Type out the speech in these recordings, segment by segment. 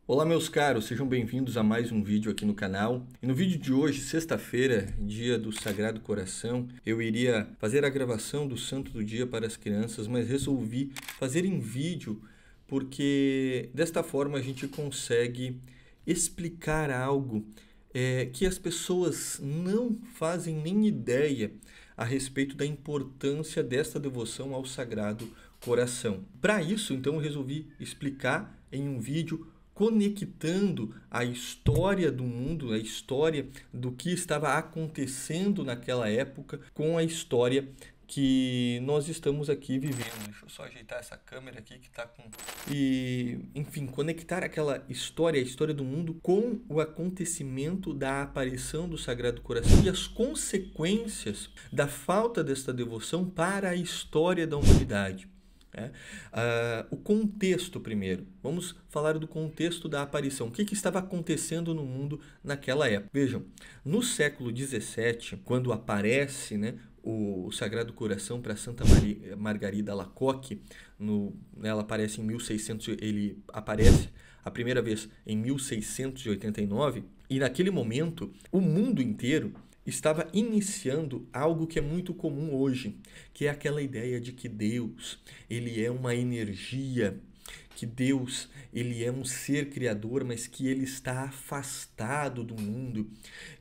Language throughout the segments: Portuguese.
Olá meus caros, sejam bem-vindos a mais um vídeo aqui no canal. E no vídeo de hoje, sexta-feira, dia do Sagrado Coração, eu iria fazer a gravação do Santo do Dia para as crianças, mas resolvi fazer em vídeo porque desta forma a gente consegue explicar algo que as pessoas não fazem nem ideia a respeito da importância desta devoção ao Sagrado Coração. Para isso, então, eu resolvi explicar em um vídeo conectando a história do mundo, a história do que estava acontecendo naquela época com a história que nós estamos aqui vivendo. Deixa eu só ajeitar essa câmera aqui que está com... E, enfim, conectar aquela história, a história do mundo com o acontecimento da aparição do Sagrado Coração e as consequências da falta desta devoção para a história da humanidade. O contexto primeiro. Vamos falar do contexto da aparição. O que estava acontecendo no mundo naquela época? Vejam, no século XVII, quando aparece, o Sagrado Coração para Santa Margarida Alacoque, ela aparece em 1600, ele aparece a primeira vez em 1689, e naquele momento o mundo inteiro estava iniciando algo que é muito comum hoje, que é aquela ideia de que Deus, ele é uma energia, que Deus, ele é um ser criador, mas que ele está afastado do mundo,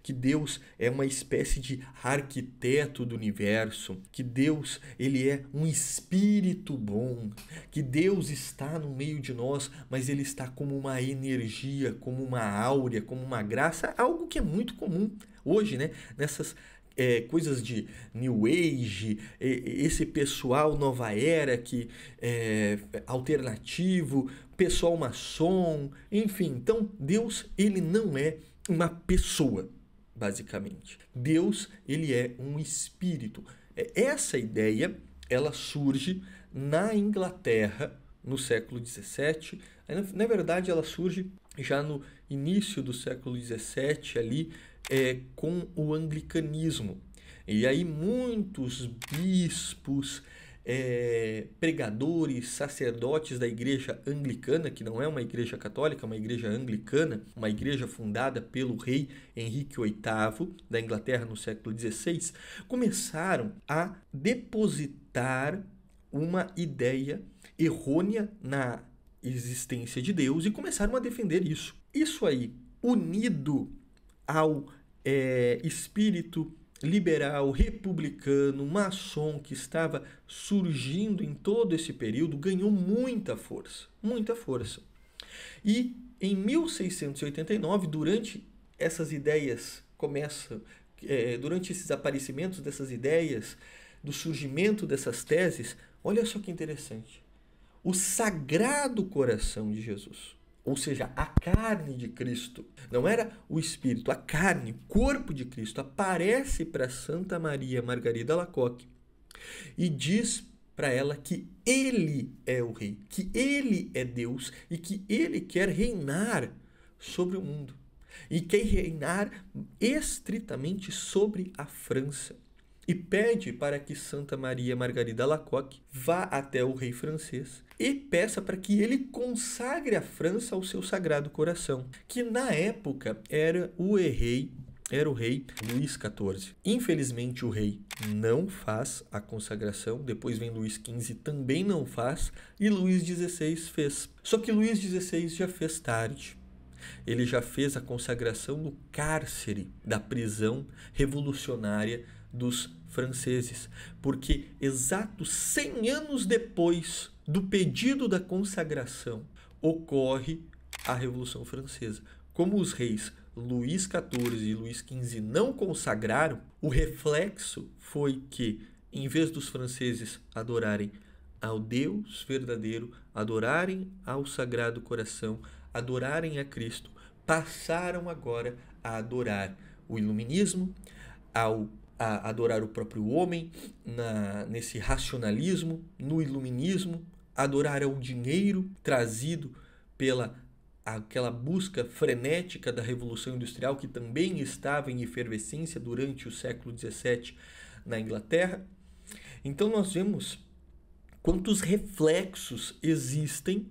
que Deus é uma espécie de arquiteto do universo, que Deus, ele é um espírito bom, que Deus está no meio de nós, mas ele está como uma energia, como uma áurea, como uma graça, algo que é muito comum hoje, nessas coisas de New Age, esse pessoal nova era que alternativo, pessoal maçom, enfim. Então, Deus, ele não é uma pessoa, basicamente. Deus, ele é um espírito. Essa ideia, ela surge na Inglaterra, no século XVII. Na verdade, ela surge já no início do século XVII, ali, com o anglicanismo. E aí muitos bispos, pregadores, sacerdotes da igreja anglicana, que não é uma igreja católica, é uma igreja anglicana, uma igreja fundada pelo rei Henrique VIII da Inglaterra no século XVI, começaram a depositar uma ideia errônea na existência de Deus e começaram a defender isso. Isso aí, unido ao espírito liberal, republicano, maçom que estava surgindo em todo esse período, ganhou muita força, muita força. E em 1689, durante essas ideias durante esses aparecimentos dessas ideias, do surgimento dessas teses, olha só que interessante. O Sagrado Coração de Jesus, ou seja, a carne de Cristo, não era o Espírito, a carne, o corpo de Cristo, aparece para Santa Maria Margarida Alacoque e diz para ela que ele é o rei, que ele é Deus e que ele quer reinar sobre o mundo e quer reinar estritamente sobre a França. E pede para que Santa Maria Margarida Alacoque vá até o rei francês e peça para que ele consagre a França ao seu Sagrado Coração, que na época era o rei Luís XIV. Infelizmente o rei não faz a consagração, depois vem Luís XV, também não faz, e Luís XVI fez. Só que Luís XVI já fez tarde. Ele já fez a consagração no cárcere da prisão revolucionária dos franceses, porque exatos 100 anos depois do pedido da consagração ocorre a Revolução Francesa. Como os reis Luís XIV e Luís XV não consagraram, o reflexo foi que, em vez dos franceses adorarem ao Deus verdadeiro, adorarem ao Sagrado Coração, adorarem a Cristo, passaram agora a adorar o iluminismo, a adorar o próprio homem, nesse racionalismo, no iluminismo, adorar ao dinheiro trazido pela aquela busca frenética da Revolução Industrial, que também estava em efervescência durante o século XVII na Inglaterra. Então nós vemos quantos reflexos existem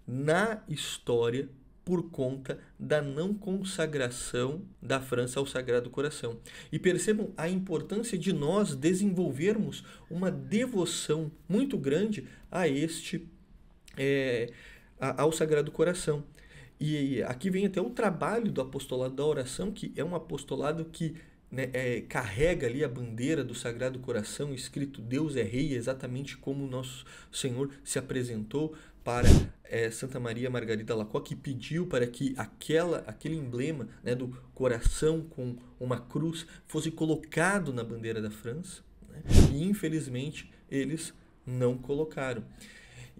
na história por conta da não consagração da França ao Sagrado Coração. E percebam a importância de nós desenvolvermos uma devoção muito grande a ao Sagrado Coração. E aqui vem até o trabalho do apostolado da oração, que é um apostolado que, né, carrega ali a bandeira do Sagrado Coração, escrito Deus é Rei, exatamente como o nosso Senhor se apresentou para Santa Maria Margarida Alacoque, que pediu para que aquele emblema, né, do coração com uma cruz fosse colocado na bandeira da França, né? E infelizmente eles não colocaram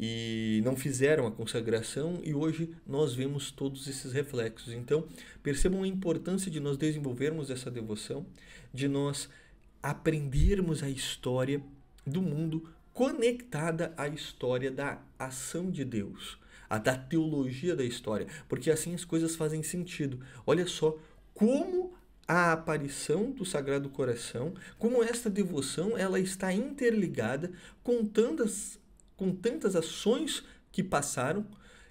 e não fizeram a consagração, e hoje nós vemos todos esses reflexos. Então, percebam a importância de nós desenvolvermos essa devoção, de nós aprendermos a história do mundo conectada à história da ação de Deus, da teologia da história, porque assim as coisas fazem sentido. Olha só como a aparição do Sagrado Coração, como esta devoção ela está interligada com tantas ações que passaram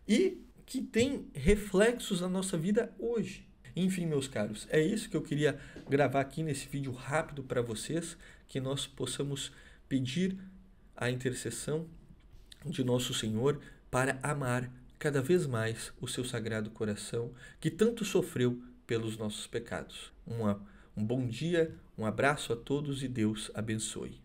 e que têm reflexos na nossa vida hoje. Enfim, meus caros, é isso que eu queria gravar aqui nesse vídeo rápido para vocês, que nós possamos pedir a intercessão de nosso Senhor para amar cada vez mais o seu Sagrado Coração, que tanto sofreu pelos nossos pecados. Um bom dia, um abraço a todos e Deus abençoe.